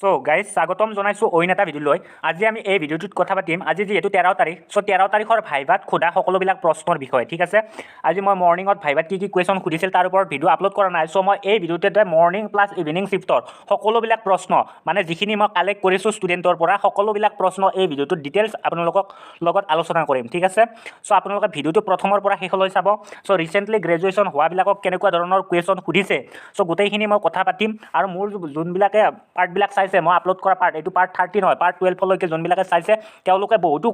So guys স্বাগতম জনাইছোঁ অইন এটা ভিডিঅ'লৈ। আজি আমি এই ভিডিঅ'টোত কথা পাতিম আজি যিহেতু 13 তাৰিখ। সো 13 তাৰিখৰ ভাইভাত সোধা সকলোবিলাক প্ৰশ্নৰ বিষয়ে, ঠিক আছে। আজি মই মৰ্ণিঙত ভাইভাত কি কুৱেশ্যন সুধিছিল তাৰ ওপৰত ভিডিঅ' আপলোড কৰা নাই। সো মই এই ভিডিঅ'টোতে মৰ্ণিং প্লাছ ইভিনিং শিফ্টৰ সকলোবিলাক প্ৰশ্ন মানে যিখিনি মই কালেক্ট কৰিছোঁ ষ্টুডেণ্টৰ পৰা সকলোবিলাক প্ৰশ্ন এই ভিডিঅ'টোত ডিটেইলছ আপোনালোকক লগত আলোচনা কৰিম, ঠিক আছে। সো আপোনালোকে ভিডিঅ'টো প্ৰথমৰ পৰা শেষলৈ চাব। সো ৰিচেণ্টলি গ্ৰেজুৱেশ্যন হোৱাবিলাকক কেনেকুৱা ধৰণৰ কুৱেশ্যন সুধিছে, সো গোটেইখিনি মই কথা পাতিম। আৰু মোৰ যোনবিলাকে পাৰ্টবিলাক চাইছে মই আপলোড কৰা পাৰ্ট, এইটো পাৰ্ট 30 নহয়, পাৰ্ট 12লৈকে যোনবিলাকে চাইছে তেওঁলোকে বহুতো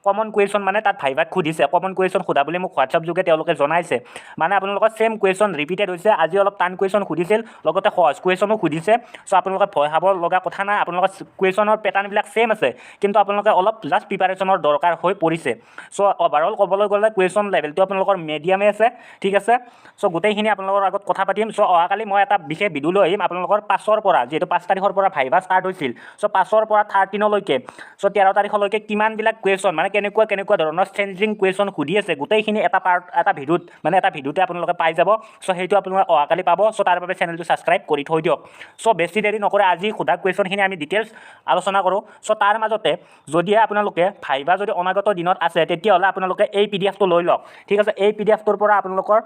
কমন কুৱেশ্যন মানে তাত ভাইভাত সুধিছে। কমন কুৱেশ্যন সোধা বুলি মোক হোৱাটছআপ যোগে তেওঁলোকে জনাইছে। মানে আপোনালোকৰ ছেম কুৱেশ্যন ৰিপিটেড হৈছে। আজি অলপ টান কুৱেশ্যন সুধিছিল, লগতে সহজ কুৱেশ্যনো সুধিছে। চ' আপোনালোকে ভয় খাব লগা কথা নাই, আপোনালোকৰ কুৱেশ্যনৰ পেটাৰ্ণবিলাক ছেম আছে, কিন্তু আপোনালোকে অলপ জাষ্ট প্ৰিপাৰেশ্যনৰ দৰকাৰ হৈ পৰিছে। চ' অভাৰঅল ক'বলৈ গ'লে কুৱেশ্যন লেভেলটো আপোনালোকৰ মিডিয়ামে আছে, ঠিক আছে। চ' গোটেইখিনি আপোনালোকৰ আগত কথা পাতিম। চ' অহাকালি মই এটা বিশেষ ভিডিঅ' লৈ আহিম আপোনালোকৰ 5ৰ পৰা, যিহেতু 5 তাৰিখৰ পৰা ভাইভা ষ্টাৰ্ট হৈছিল। চ' 5ৰ পৰা 13লৈকে, চ' 13 তাৰিখলৈকে কিমানবিলাক কুৱেশ্যন মানে কেনেকুৱা ধৰণৰ চেঞ্জিং কুৱেশ্যন সুধি আছে গোটেইখিনি এটা ভিডিঅ'ত মানে এটা ভিডিঅ'তে আপোনালোকে পাই যাব। চ' সেইটো আপোনালোকে অহাকালি পাব। চ' তাৰ বাবে চেনেলটো ছাবস্ক্ৰাইব কৰি থৈ দিয়ক। চ' বেছি দেৰি নকৰে আজি সোধা কুৱেশ্যনখিনি আমি ডিটেইলছ আলোচনা কৰোঁ। চ' তাৰ মাজতে যদিহে আপোনালোকে ভাইভা যদি অনাগত দিনত আছে তেতিয়াহ'লে আপোনালোকে এই PDF টো লৈ লওক, ঠিক আছে। এই PDF টোৰ পৰা আপোনালোকৰ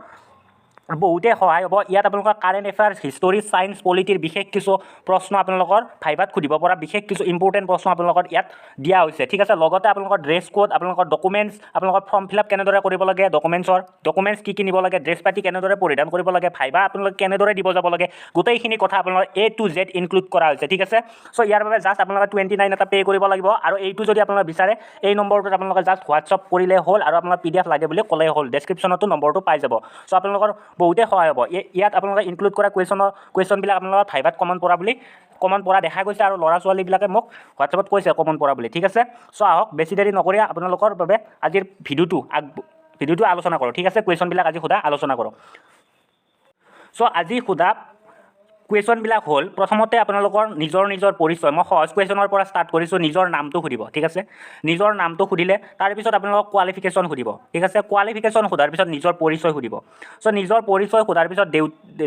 বহুতেই সহায় হ'ব। ইয়াত আপোনালোকৰ কাৰেণ্ট এফেয়াৰ্ছ, হিষ্টৰী, ছায়েন্স, পলিটিৰ বিশেষ কিছু প্ৰশ্ন আপোনালোকৰ ভাইভাত সুধিব পৰা বিশেষ কিছু ইম্পৰ্টেণ্ট প্ৰশ্ন আপোনালোকৰ ইয়াত দিয়া হৈছে, ঠিক আছে। লগতে আপোনালোকৰ ড্ৰেছ কোড, আপোনালোকৰ ডকুমেণ্টছ, আপোনালোকৰ ফৰ্ম ফিল আপ কেনেদৰে কৰিব লাগে, ডকুমেণ্টছ কি নিব লাগে, ড্ৰেছ পাতি কেনেদৰে পৰিধান কৰিব লাগে, ভাইভা আপোনালোকে কেনেদৰে দিব যাব লাগে, গোটেইখিনি কথা আপোনালোকৰ A to Z ইনক্লুড কৰা হৈছে, ঠিক আছে। চ' ইয়াৰ বাবে জাষ্ট আপোনালোকে 29 এটা পে' কৰিব লাগিব। আৰু এইটো যদি আপোনালোকে বিচাৰে এই নম্বৰটোত আপোনালোকে জাষ্ট হোৱাটছআপ কৰিলে হ'ল আৰু আপোনাৰ PDF লাগে বুলি ক'লেই হ'ল। ডেছক্ৰিপশ্যনতো নম্বৰটো পাই যাব। চ' আপোনালোকৰ বহুতেই সহায় হ'ব। ইয়াত আপোনালোকে ইনক্লুড কৰা কুৱেশ্যনবিলাক আপোনালোকৰ ভাইভাত কমন পৰা দেখা গৈছে আৰু ল'ৰা ছোৱালীবিলাকে মোক হোৱাটছআপত কৈছে কমন পৰা বুলি, ঠিক আছে। চ' আহক বেছি দেৰি নকৰি আপোনালোকৰ বাবে আজিৰ ভিডিঅ'টো আলোচনা কৰোঁ, ঠিক আছে। কুৱেশ্যনবিলাক আজি সোধা আলোচনা কৰোঁ। চ' আজি সোধা কুৱেশ্যনবিলাক হ'ল প্ৰথমতে আপোনালোকৰ নিজৰ পৰিচয়। মই সহজ কুৱেশ্যনৰ পৰা ষ্টাৰ্ট কৰিছোঁ। নিজৰ নামটো সুধিব, ঠিক আছে। নিজৰ নামটো সুধিলে তাৰপিছত আপোনালোকক কোৱালিফিকেশ্যন সুধিব, ঠিক আছে। কোৱালিফিকেশ্যন সোধাৰ পিছত নিজৰ পৰিচয় সুধিব। চ' নিজৰ পৰিচয় সোধাৰ পিছত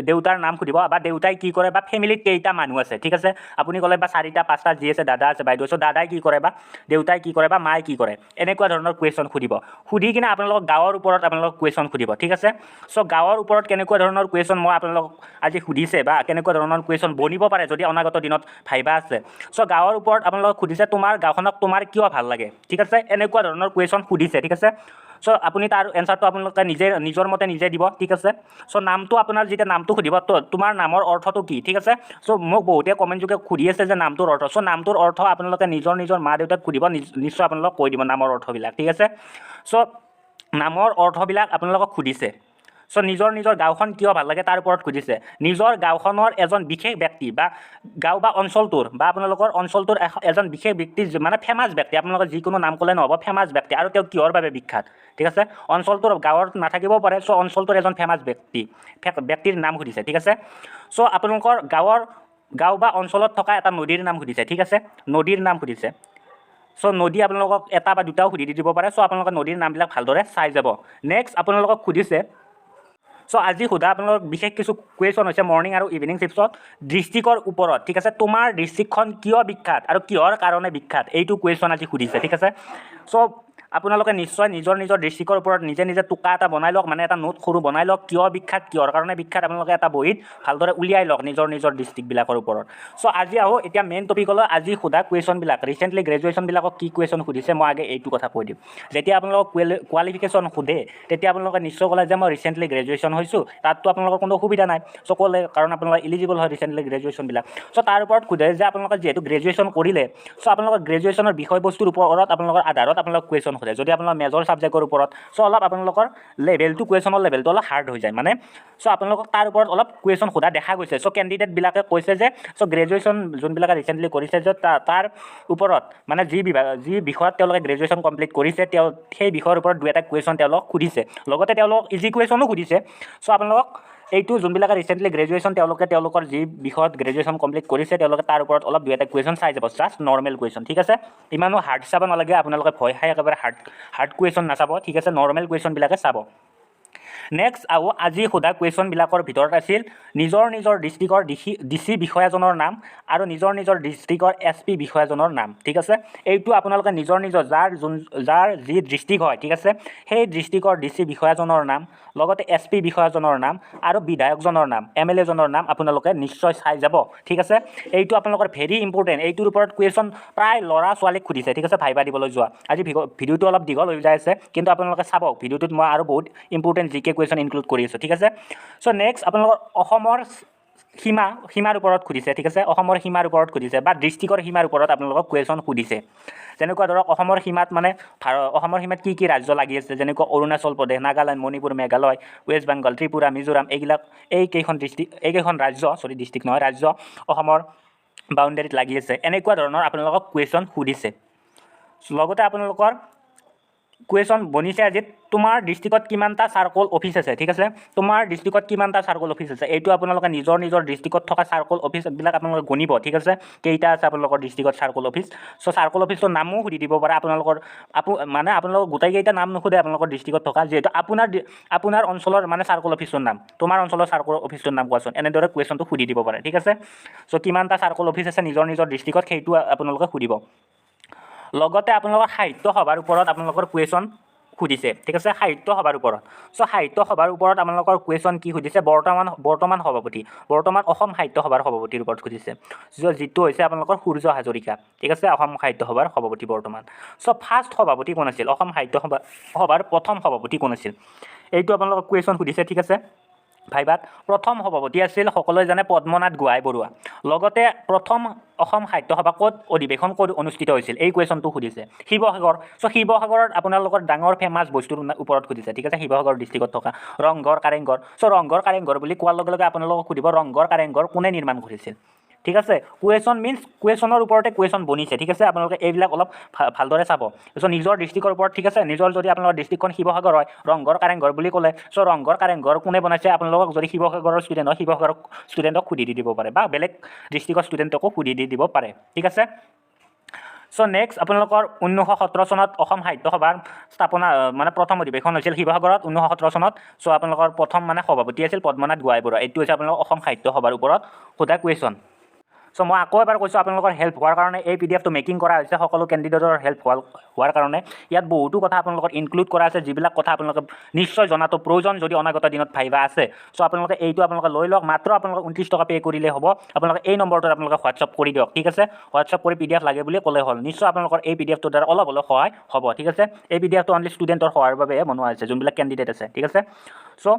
দেউতাৰ নাম সুধিব বা দেউতাই কি কৰে বা ফেমিলিত কেইটা মানুহ আছে, ঠিক আছে। আপুনি ক'লে বা 4টা 5টা যি আছে, দাদা আছে, বাইদেউ আছে, দাদাই কি কৰে বা দেউতাই কি কৰে বা মায়ে কি কৰে, এনেকুৱা ধৰণৰ কুৱেশ্যন সুধিব। সুধি কিনে আপোনালোকক গাঁৱৰ ওপৰত আপোনালোকক কুৱেশ্যন সুধিব, ঠিক আছে। চ' গাঁৱৰ ওপৰত কেনেকুৱা ধৰণৰ কুৱেশ্যন মই আপোনালোকক আজি সুধিছে বা কেনেকুৱা ধৰণৰ কুৱেশ্যন বনিব পাৰে যদি অনাগত দিনত ভাইভা আছে। চ' গাঁৱৰ ওপৰত আপোনালোকক সুধিছে তোমাৰ গাঁওখনক তোমাৰ কিয় ভাল লাগে, ঠিক আছে। এনেকুৱা ধৰণৰ কুৱেশ্যন সুধিছে, ঠিক আছে। চ' আপুনি তাৰ এনচাৰটো আপোনালোকে নিজৰ মতে নিজে দিব, ঠিক আছে। চ' নামটো আপোনাৰ যেতিয়া নামটো সুধিব তোমাৰ নামৰ অৰ্থটো কি, ঠিক আছে। চ' মোক বহুতে কমেণ্ট যোগে সুধি আছে যে নামটোৰ অৰ্থ। চ' নামটোৰ অৰ্থ আপোনালোকে নিজৰ মা দেউতাক সুধিব, নিশ্চয় আপোনালোকক কৈ দিব নামৰ অৰ্থবিলাক, ঠিক আছে। চ' নামৰ অৰ্থবিলাক আপোনালোকক সুধিছে। চ' নিজৰ গাঁওখন কিয় ভাল লাগে তাৰ ওপৰত সুধিছে। নিজৰ গাঁওখনৰ এজন বিশেষ ব্যক্তি বা গাঁও বা অঞ্চলটোৰ বা আপোনালোকৰ অঞ্চলটোৰ এজন বিশেষ ব্যক্তি মানে ফেমাছ ব্যক্তি, আপোনালোকে যিকোনো নাম ক'লে নহ'ব, ফেমাছ ব্যক্তি আৰু তেওঁ কিহৰ বাবে বিখ্যাত, ঠিক আছে। অঞ্চলটোৰ গাঁৱত নাথাকিবও পাৰে। চ' অঞ্চলটোৰ এজন ফেমাছ ব্যক্তিৰ নাম সুধিছে, ঠিক আছে। চ' আপোনালোকৰ গাঁও বা অঞ্চলত থকা এটা নদীৰ নাম সুধিছে, ঠিক আছে। নদীৰ নাম সুধিছে। চ' নদী আপোনালোকক এটা বা দুটাও সুধি দিব পাৰে। চ' আপোনালোকে নদীৰ নামবিলাক ভালদৰে চাই যাব। নেক্সট আপোনালোকক সুধিছে। চ' আজি সোধা আপোনালোকৰ বিশেষ কিছু কুৱেশ্যন হৈছে মৰ্ণিং আৰু ইভিনিং শিফ্টত ডিষ্ট্ৰিক্টৰ ওপৰত, ঠিক আছে। তোমাৰ ডিষ্ট্ৰিক্টখন কিয় বিখ্যাত আৰু কিহৰ কাৰণে বিখ্যাত, এইটো কুৱেশ্যন আজি সুধিছে, ঠিক আছে। চ' আপোনালোকে নিশ্চয় নিজৰ ডিষ্ট্ৰিক্টৰ ওপৰত নিজে টোকা এটা বনাই লওক, মানে এটা নোট সৰু বনাই লওক। কিয় বিখ্যাত, কিহৰ কাৰণে বিখ্যাত আপোনালোকে এটা বহীত ভালদৰে উলিয়াই লওক নিজৰ ডিষ্ট্ৰিক্টবিলাকৰ ওপৰত। চ' আজি আহোঁ এতিয়া মেইন টপিকলৈ। আজি সোধা কুৱেশ্যনবিলাক ৰিচেণ্টলি গ্ৰেজুৱেশ্যনবিলাকক কি কুৱেশ্যন সুধিছে মই আগে এইটো কথা কৈ দিম। যেতিয়া আপোনালোকক কোৱালিফিকেশ্যন সোধে তেতিয়া আপোনালোকে নিশ্চয় ক'লে যে মই ৰিচেণ্টলি গ্ৰেজুৱেশ্যন হৈছোঁ, তাততো আপোনালোকৰ কোনো অসুবিধা নাই। চ' ক'লে কাৰণ আপোনালোকৰ ইলিজিবল হয় ৰিচেণ্টলি গ্ৰেজুৱেশ্যনবিলাক। চ' তাৰ ওপৰত সোধে যে আপোনালোকে যিহেতু গ্ৰেজুৱেশ্যন কৰিলে, চ' আপোনালোকৰ গ্ৰেজুৱেশ্যনৰ বিষয়বস্তুৰ ওপৰত আপোনালোকৰ আধাৰত আপোনালোকক কুৱেশ্যন সোধে। যদি আপোনালোকৰ মেজৰ ছাবজেক্টৰ ওপৰত, চ' অলপ আপোনালোকৰ কুৱেশ্যনৰ লেভেলটো অলপ হাৰ্ড হৈ যায় মানে। চ' আপোনালোকক তাৰ ওপৰত অলপ কুৱেশ্যন সোধা দেখা গৈছে। চ' কেণ্ডিডেটবিলাকে কৈছে যে গ্ৰেজুৱেশ্যন যোনবিলাকে ৰিচেণ্টলি কৰিছে যে তাৰ ওপৰত মানে যি বিষয়ত তেওঁলোকে গ্ৰেজুৱেশ্যন কমপ্লিট কৰিছে সেই বিষয়ৰ ওপৰত 2 এটা কুৱেশ্যন তেওঁলোকক সুধিছে। লগতে তেওঁলোকক ইজি কুৱেশ্যনো সুধিছে। চ' আপোনালোকক এইটো যোনবিলাকে ৰিচেণ্টলি গ্ৰেজুৱেশ্যন তেওঁলোকৰ যি বিষয়ত গ্ৰেজুৱেশ্যন কমপ্লিট কৰিছে তেওঁলোকে তাৰ ওপৰত অলপ 2 এটা কুৱেশ্যন চাই যাব, জাষ্ট নৰ্মেল কুৱেশ্যন, ঠিক আছে। ইমানো হাৰ্ড চাব নালাগে, আপোনালোকে ভয় খাই একেবাৰে হাৰ্ড কুৱেশ্যন নাচাব, ঠিক আছে। নৰ্মেল কুৱেশ্যনবিলাকে চাব। নেক্সট আৰু আজি সোধা কুৱেশ্যনবিলাকৰ ভিতৰত আছিল নিজৰ নিজৰ ডিষ্ট্ৰিক্টৰ DC বিষয়াজনৰ নাম আৰু নিজৰ নিজৰ ডিষ্ট্ৰিক্টৰ SP বিষয়াজনৰ নাম ঠিক আছে এইটো আপোনালোকে নিজৰ নিজৰ যাৰ যি ডিষ্ট্ৰিক্ট হয় ঠিক আছে সেই ডিষ্ট্ৰিক্টৰ DC বিষয়াজনৰ নাম লগতে SP বিষয়াজনৰ নাম আৰু বিধায়কজনৰ নাম MLA জনৰ নাম আপোনালোকে নিশ্চয় চাই যাব ঠিক আছে এইটো আপোনালোকৰ ভেৰি ইম্পৰ্টেণ্ট এইটোৰ ওপৰত কুৱেশ্যন প্ৰায় ল'ৰা ছোৱালীক সুধিছে ঠিক আছে ভাইবা দিবলৈ যোৱা আজি ভিডিঅ'টো অলপ দীঘল হৈ যায় আছে কিন্তু আপোনালোকে চাব ভিডিঅ'টোত মই আৰু বহুত ইম্পৰ্টেণ্ট GK কুৱেশ্যন ইনক্লুড কৰি আছোঁ ঠিক আছে চ' নেক্সট আপোনালোকৰ অসমৰ সীমাৰ ওপৰত সুধিছে ঠিক আছে অসমৰ সীমাৰ ওপৰত সুধিছে বা ডিষ্ট্ৰিক্টৰ সীমাৰ ওপৰত আপোনালোকক কুৱেশ্যন সুধিছে যেনেকুৱা ধৰক অসমৰ সীমাত মানে অসমৰ সীমাত কি ৰাজ্য লাগি আছে যেনেকুৱা অৰুণাচল প্ৰদেশ নাগালেণ্ড মণিপুৰ মেঘালয় ৱেষ্ট বেংগল ত্ৰিপুৰা মিজোৰাম এইকেইখন ডিষ্ট্ৰিক্ট নহয় ৰাজ্য অসমৰ বাউণ্ডেৰীত লাগি আছে এনেকুৱা ধৰণৰ আপোনালোকক কুৱেশ্যন সুধিছে লগতে আপোনালোকৰ কুৱেশ্যন বনিছে আজি তোমাৰ ডিষ্ট্ৰিক্টত কিমানটা চাৰ্কল অফিচ আছে ঠিক আছে তোমাৰ ডিষ্ট্ৰিক্টত কিমানটা চাৰ্কল অফিচ আছে এইটো আপোনালোকে নিজৰ ডিষ্ট্ৰিক্টত থকা চাৰ্কল অফিচবিলাক আপোনালোকে গণিব ঠিক আছে কেইটা আছে আপোনালোকৰ ডিষ্ট্ৰিক্টত চাৰ্কল অফিচ চ' চাৰ্কল অফিচৰ নামো সুধি দিব পাৰে আপোনালোকৰ আপোনালোকৰ গোটেইকেইটা নাম নুসুধে আপোনালোকৰ ডিষ্ট্ৰিক্টত থকা যিহেতু আপোনাৰ অঞ্চলৰ মানে চাৰ্কল অফিচৰ নাম তোমাৰ অঞ্চলৰ চাৰ্কল অফিচটোৰ নাম কোৱাচোন এনেদৰে কুৱেশ্যনটো সুধি দিব পাৰে ঠিক আছে চ' কিমানটা চাৰ্কল অফিচ আছে নিজৰ ডিষ্ট্ৰিক্টত সেইটো আপোনালোকে সুধিব লগতে আপোনালোকৰ সাহিত্য সভাৰ ওপৰত আপোনালোকৰ কুৱেশ্যন সুধিছে ঠিক আছে সাহিত্য সভাৰ ওপৰত চ' সাহিত্য সভাৰ ওপৰত আপোনালোকৰ কুৱেশ্যন কি সুধিছে বৰ্তমান সভাপতি বৰ্তমান অসম সাহিত্য সভাৰ সভাপতিৰ ওপৰত সুধিছে যিটো হৈছে আপোনালোকৰ সূৰ্য হাজৰিকা ঠিক আছে অসম সাহিত্য সভাৰ সভাপতি বৰ্তমান চ' ফাৰ্ষ্ট সভাপতি কোন আছিল অসম সাহিত্য সভাৰ প্ৰথম সভাপতি কোন আছিল এইটো আপোনালোকক কুৱেশ্যন সুধিছে ঠিক আছে ভাইবাত প্ৰথম সভাপতি আছিল সকলোৱে জানে পদ্মনাথ গোহাঁই বৰুৱা লগতে প্ৰথম অসম সাহিত্য সভা ক'ত অনুষ্ঠিত হৈছিল এই কুৱেশ্যনটো সুধিছে শিৱসাগৰ চ' শিৱসাগৰত আপোনালোকৰ ডাঙৰ ফেমাছ বস্তুৰ ওপৰত সুধিছে ঠিক আছে শিৱসাগৰ ডিষ্ট্ৰিক্টত থকা ৰংঘৰ কাৰেংঘৰ চ' ৰংঘৰ কাৰেংঘৰ বুলি কোৱাৰ লগে লগে আপোনালোকক সুধিব ৰংঘৰ কাৰেংঘৰ কোনে নিৰ্মাণ কৰিছিল ঠিক আছে কুৱেশ্যন মিনছ কুৱেশ্যনৰ ওপৰতে কুৱেশ্যন বনিছে ঠিক আছে আপোনালোকে এইবিলাক অলপ ভালদৰে চাব চ' নিজৰ ডিষ্ট্ৰিক্টৰ ওপৰত ঠিক আছে নিজৰ যদি আপোনালোকৰ ডিষ্ট্ৰিক্টখন শিৱসাগৰ হয় ৰংঘৰ কাৰেংঘৰ বুলি ক'লে চ' ৰংঘৰ কাৰেংঘৰ কোনে বনাইছে আপোনালোকক যদি শিৱসাগৰৰ ষ্টুডেণ্ট হয় শিৱসাগৰৰ ষ্টুডেণ্টক সুধি দিব পাৰে বা বেলেগ ডিষ্ট্ৰিক্টৰ ষ্টুডেণ্টকো সুধি দিব পাৰে ঠিক আছে চ' নেক্সট আপোনালোকৰ 1917 চনত অসম সাহিত্য সভাৰ স্থাপনা মানে প্ৰথম অধিৱেশন হৈছিল শিৱসাগৰত 1917 চনত চ' আপোনালোকৰ প্ৰথম মানে সভাপতি আছিল পদ্মনাথ গোহাঁই বৰুৱা এইটো হৈছে আপোনালোকৰ অসম সাহিত্য সভাৰ ওপৰত সোধা কুৱেশ্যন চ' মই আকৌ এবাৰ কৈছোঁ আপোনালোকৰ হেল্প হোৱাৰ কাৰণে এই PDF টো মেকিং কৰা হৈছে সকলো কেণ্ডিডেটৰ হেল্প হোৱাৰ কাৰণে ইয়াত বহুতো কথা আপোনালোকৰ ইনক্লুড কৰা আছে যিবিলাক কথা আপোনালোকে নিশ্চয় জনাটো প্ৰয়োজন যদি অনাগত দিনত ভাইবা আছে চ' আপোনালোকে এইটো আপোনালোকে লৈ লওক মাত্ৰ আপোনালোকে 29 টকা পে' কৰিলে হ'ব আপোনালোকে এই নম্বৰটোত আপোনালোকে হোৱাটছআপ কৰি দিয়ক ঠিক আছে হোৱাটছআপ কৰি PDF লাগে বুলি ক'লে হ'ল নিশ্চয় আপোনালোকৰ এই PDF টোৰ দ্বাৰা অলপ হ'লেও সহায় হ'ব ঠিক আছে এই PDF টো অনলি ষ্টুডেণ্টৰ সহায়ৰ বাবে বনোৱা হৈছে যোনবিলাক কেণ্ডিডেট আছে ঠিক আছে চ'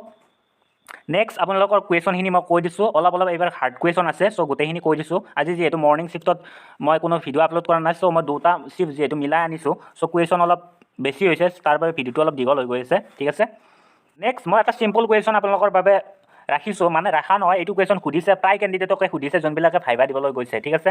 নেক্সট আপোনালোকৰ কুৱেশ্যনখিনি মই কৈ দিছোঁ অলপ এইবাৰ হাৰ্ড কুৱেশ্যন আছে চ' গোটেইখিনি কৈ দিছোঁ আজি যিহেতু মৰ্ণিং শ্বিফ্টত মই কোনো ভিডিঅ' আপলোড কৰা নাই চ' মই দুটা শ্বিফ্ট যিহেতু মিলাই আনিছোঁ চ' কুৱেশ্যন অলপ বেছি হৈছে তাৰ বাবে ভিডিঅ'টো অলপ দীঘল হৈ গৈ আছে ঠিক আছে নেক্সট মই এটা চিম্পল কুৱেশ্যন আপোনালোকৰ বাবে ৰাখিছোঁ মানে ৰাখা নহয় এইটো কুৱেশ্যন সুধিছে প্ৰায় কেণ্ডিডেটকে সুধিছে যোনবিলাকে ভাইবা দিবলৈ গৈছে ঠিক আছে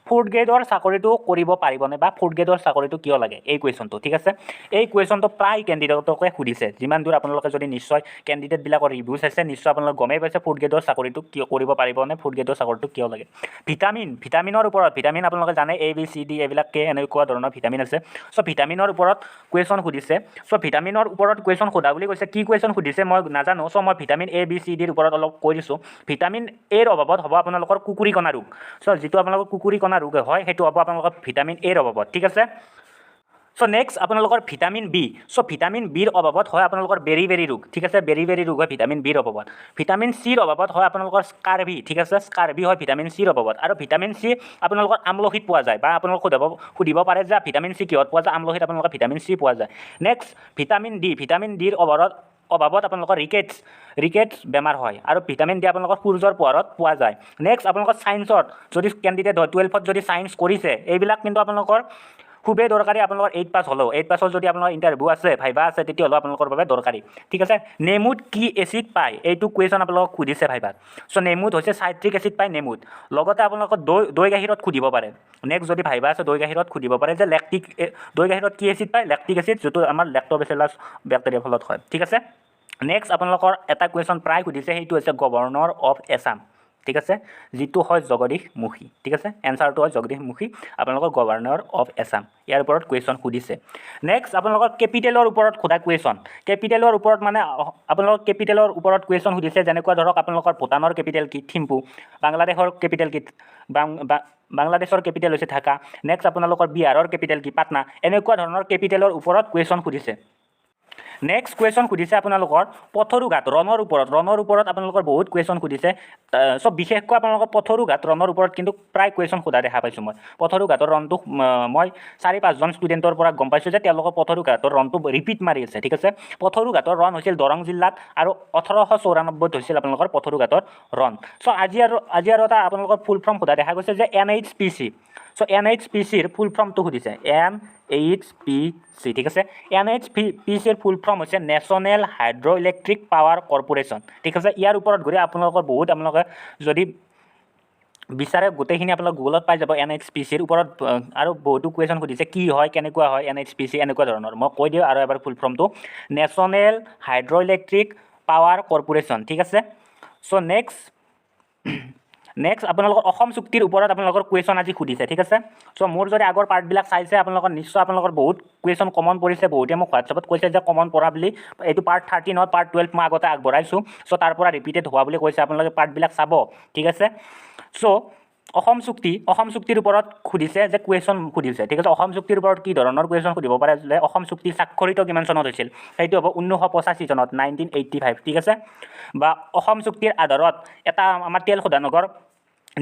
4th গ্ৰেডৰ চাকৰিটো কৰিব পাৰিবনে বা 4th গ্ৰেডৰ চাকৰিটো কিয় লাগে এই কুৱেশ্যনটো ঠিক আছে এই কুৱেশ্যনটো প্ৰায় কেণ্ডিডেটকে সুধিছে যিমান দূৰ আপোনালোকে যদি নিশ্চয় কেণ্ডিডেটবিলাকৰ ৰিভিউ চাইছে নিশ্চয় আপোনালোকে গমেই পাইছে 4th গ্ৰেডৰ চাকৰিটো কিয় কৰিব পাৰিবনে 4th গ্ৰেডৰ চাকৰিটো কিয় লাগে ভিটামিনৰ ওপৰত ভিটামিন আপোনালোকে জানে ABCD এইবিলাক এনেকুৱা ধৰণৰ ভিটামিন আছে চ' ভিটামিনৰ ওপৰত কুৱেশ্যন সুধিছে চ' ভিটামিনৰ ওপৰত কুৱেশ্যন সোধা বুলি কৈছে কি কুৱেশ্যন সুধিছে মই নাজানো চ' মই ভিটামিন ABCDৰ ওপৰত অলপ কৈ দিছোঁ ভিটামিন এৰ অভাৱত হ'ব আপোনালোকৰ কুকুৰীকণা ৰোগ চ' যিটো আপোনালোকৰ কুকুৰীকণা ৰোগ হয় সেইটো হ'ব আপোনালোকৰ ভিটামিন এৰ অভাৱত ঠিক আছে চ' নেক্সট আপোনালোকৰ ভিটামিন B চ' ভিটামিন বিৰ অভাৱত হয় আপোনালোকৰ বেৰি ৰোগ ঠিক আছে বেৰি ৰোগ হয় ভিটামিন বিৰ অভাৱত ভিটামিন চিৰ অভাৱত হয় আপোনালোকৰ স্কাৰ্বি ঠিক আছে স্কাৰ্বি হয় ভিটামিন চিৰ অভাৱত আৰু ভিটামিন চি আপোনালোকৰ আমলখিত পোৱা যায় বা আপোনালোক সুধিব পাৰে যে ভিটামিন চি কিহত পোৱা যায় আমলখিত আপোনালোকৰ ভিটামিন চি পোৱা যায় নেক্সট ভিটামিন ডিৰ অভাৱত আপোনালোকৰ ৰিকেটছ বেমাৰ হয় আৰু ভিটামিন ডি আপোনালোকৰ সূৰ্যৰ পোহৰত পোৱা যায় নেক্সট আপোনালোকৰ ছায়েন্সত যদি কেণ্ডিডেট হয় 12ত যদি ছায়েন্স কৰিছে এইবিলাক কিন্তু আপোনালোকৰ খুবেই দৰকাৰী আপোনালোকৰ 8 পাছ হ'লেও 8 পাছৰ যদি আপোনালোকৰ ইণ্টাৰভিউ আছে ভাইবা আছে তেতিয়াহ'লেও আপোনালোকৰ বাবে দৰকাৰী ঠিক আছে নেমুত কি এচিড পায় এইটো কুৱেশ্যন আপোনালোকক সুধিছে ভাইবাত চ' নেমুত হৈছে চাইট্ৰিক এচিড পায় নেমুত লগতে আপোনালোকৰ দৈ গাখীৰত সুধিব পাৰে নেক্সট যদি ভাইবা আছে দৈ গাখীৰত সুধিব পাৰে যে দৈ গাখীৰত কি এচিড পায় লেক্টিক এচিড যিটো আমাৰ লেক্ট'বেচিলাছ বেক্টেৰিয়াৰ ফলত হয় ঠিক আছে নেক্সট আপোনালোকৰ এটা কুৱেশ্যন প্ৰায় সুধিছে সেইটো হৈছে গভৰ্ণৰ অফ এছাম ঠিক আছে যিটো হয় জগদীশমুখী ঠিক আছে এনচাৰটো হয় জগদীশমুখী আপোনালোকৰ গভৰ্ণৰ অফ এছাম ইয়াৰ ওপৰত কুৱেশ্যন সুধিছে নেক্সট আপোনালোকৰ কেপিটেলৰ ওপৰত সোধা কুৱেশ্যন কেপিটেলৰ ওপৰত মানে আপোনালোকৰ কেপিটেলৰ ওপৰত কুৱেশ্যন সুধিছে যেনেকুৱা ধৰক আপোনালোকৰ ভূটানৰ কেপিটেল কি থিম্পু বাংলাদেশৰ কেপিটেল কি বাংলাদেশৰ কেপিটেল হৈছে ঢাকা নেক্সট আপোনালোকৰ বিহাৰৰ কেপিটেল কি পাটনা এনেকুৱা ধৰণৰ কেপিটেলৰ ওপৰত কুৱেশ্যন সুধিছে নেক্সট কুৱেশ্যন সুধিছে আপোনালোকৰ পথৰুঘাট ৰণৰ ওপৰত আপোনালোকৰ বহুত কুৱেশ্যন সুধিছে সব বিশেষকৈ আপোনালোকৰ পথৰুঘাট ৰণৰ ওপৰত কিন্তু প্ৰায় কুৱেশ্যন সোধা দেখা পাইছোঁ মই পথৰুঘাটৰ ৰণটো মই 4-5জন ষ্টুডেণ্টৰ পৰা গম পাইছোঁ যে তেওঁলোকৰ পথৰুঘাটৰ ৰণটো ৰিপিট মাৰি আছে ঠিক আছে পথৰুঘাটৰ ৰণ হৈছিল দৰং জিলাত আৰু 1894 হৈছিল আপোনালোকৰ পথৰুঘাটৰ ৰণ চ' আজি আৰু এটা আপোনালোকৰ ফুল ফৰ্ম সোধা দেখা গৈছে যে NHPC চ' NHPCৰ ফুল ফৰ্মটো সুধিছে NHPC ঠিক আছে NHPCৰ ফুল ফৰ্ম হৈছে নেশ্যনেল হাইড্ৰ ইলেক্ট্ৰিক পাৱাৰ কৰ্পৰেশ্যন ঠিক আছে ইয়াৰ ওপৰত ঘূৰি আপোনালোকৰ আপোনালোকে যদি বিচাৰে গোটেইখিনি আপোনালোক গুগলত পাই যাব NHPCৰ ওপৰত আৰু বহুতো কুৱেশ্যন সুধিছে কি হয় কেনেকুৱা হয় NHPC এনেকুৱা ধৰণৰ মই কৈ দিওঁ আৰু এবাৰ ফুল ফৰ্মটো নেশ্যনেল হাইড্ৰ ইলেক্ট্ৰিক পাৱাৰ কৰ্পৰেশ্যন ঠিক আছে চ' নেক্সট আপোনালোকৰ অসম চুক্তিৰ ওপৰত আপোনালোকৰ কুৱেশ্যন আজি সুধিছে ঠিক আছে চ' মোৰ যদি আগৰ পাৰ্টবিলাক চাইছে আপোনালোকৰ নিশ্চয় আপোনালোকৰ বহুত কুৱেশ্যন কমন পৰিছে বহুতে মোক হোৱাটছআপত কৈছে যে কমন পৰা বুলি এইটো পাৰ্ট 13 হয় পাৰ্ট 12 মই আগতে আগবঢ়াইছোঁ চ' তাৰ পৰা ৰিপিটেড হোৱা বুলি কৈছে আপোনালোকে পাৰ্টবিলাক চাব ঠিক আছে চ' অসম চুক্তিৰ ওপৰত সুধিছে যে কুৱেশ্যন সুধিছে ঠিক আছে অসম চুক্তিৰ ওপৰত কি ধৰণৰ কুৱেশ্যন সুধিব পাৰে যে অসম চুক্তি স্বাক্ষৰিত কিমান চনত হৈছিল সেইটো হ'ব 1985 চনত 1985 ঠিক আছে বা অসম চুক্তিৰ আধাৰত এটা আমাৰ তেল শোধনাগাৰ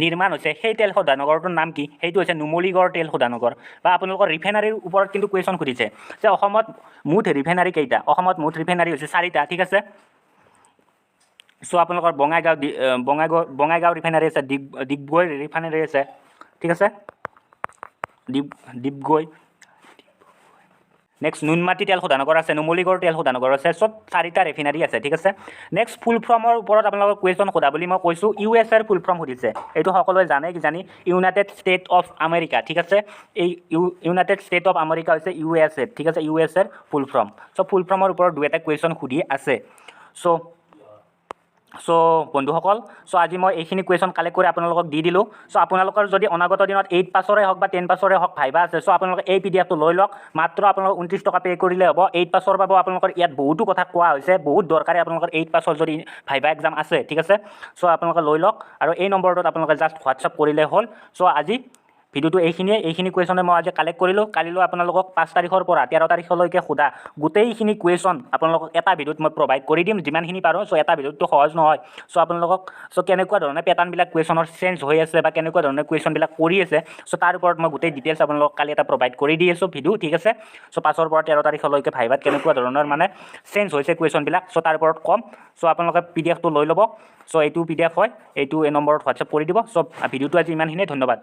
নিৰ্মাণ হৈছে সেই তেল শোধনাগাৰটোৰ নাম কি সেইটো হৈছে নুমলীগড় তেল শোধনাগাৰ বা আপোনালোকৰ ৰিফাইনাৰীৰ ওপৰত কিন্তু কুৱেশ্যন সুধিছে যে অসমত মুঠ ৰিফাইনাৰী কেইটা অসমত মুঠ ৰিফাইনাৰী হৈছে 4টা ঠিক আছে চ' আপোনালোকৰ বঙাইগাঁও ৰিফাইনাৰী আছে ডিগবৈ ৰিফাইনাৰী আছে ঠিক আছে ডিগবৈ নেক্সট নুনমাটি তেল শোধনাগাৰ আছে নুমলীগড় তেল শোধনাগাৰ আছে চব 4টা ৰিফাইনাৰী আছে ঠিক আছে নেক্সট ফুল ফৰ্মৰ ওপৰত আপোনালোকৰ কুৱেশ্যন সোধা বুলি মই কৈছোঁ USA ফুল ফৰ্ম সুধিছে এইটো সকলোৱে জানে কিজানি ইউনাইটেড ষ্টেট অফ আমেৰিকা ঠিক আছে এই ইউনাইটেড ষ্টেট অফ আমেৰিকা হৈছে USA ঠিক আছে USA ফুল ফৰ্ম চ' ফুল ফৰ্মৰ ওপৰত দুই এটা কুৱেশ্যন সুধি আছে চ' বন্ধুসকল চ' আজি মই এইখিনি কুৱেশ্যন কালেক্ট কৰি আপোনালোকক দি দিলোঁ চ' আপোনালোকৰ যদি অনাগত দিনত 8 পাছৰে হওক বা 10 পাছৰে হওক ভাইবা আছে চ' আপোনালোকে এই PDFটো লৈ লওক মাত্ৰ আপোনালোকক 29 টকা পে' কৰিলে হ'ব 8 পাছৰ বাবে আপোনালোকৰ ইয়াত বহুতো কথা কোৱা হৈছে বহুত দৰকাৰী আপোনালোকৰ 8 পাছৰ যদি ভাইবা এক্সাম আছে ঠিক আছে চ' আপোনালোকে লৈ লওক আৰু এই নম্বৰটোত আপোনালোকে জাষ্ট হোৱাটছআপ কৰিলে হ'ল চ' আজি ভিডিঅ'টো এইখিনি কুৱেশ্যনে মই আজি কালেক্ট কৰিলোঁ কালিলৈ আপোনালোকক 5 তাৰিখৰ পৰা 13 তাৰিখলৈকে সোধা গোটেইখিনি কুৱেশ্যন আপোনালোকক এটা ভিডিঅ'ত মই প্ৰভাইড কৰি দিম যিমানখিনি পাৰোঁ চ' এটা ভিডিঅ'টো সহজ নহয় চ' আপোনালোকক চ' কেনেকুৱা ধৰণে পেটাৰ্ণবিলাক কুৱেশ্যনৰ চেঞ্জ হৈ আছে বা কেনেকুৱা ধৰণে কুৱেশ্যনবিলাক কৰি আছে চ' তাৰ ওপৰত মই গোটেই ডিটেইলছ আপোনালোকক কালি এটা প্ৰভাইড কৰি দি আছোঁ ভিডিঅ' ঠিক আছে চ' 5ৰ পৰা 13 তাৰিখলৈকে ভাইবাত কেনেকুৱা ধৰণৰ মানে চেঞ্জ হৈছে কুৱেশ্যনবিলাক চ' তাৰ ওপৰত কম চ' আপোনালোকে PDFটো লৈ ল'ব চ' এইটো PDF হয় এইটো এই নম্বৰত হোৱাটছআপ কৰি দিব চ' ভিডিঅ'টো আজি ইমানখিনিয়ে ধন্যবাদ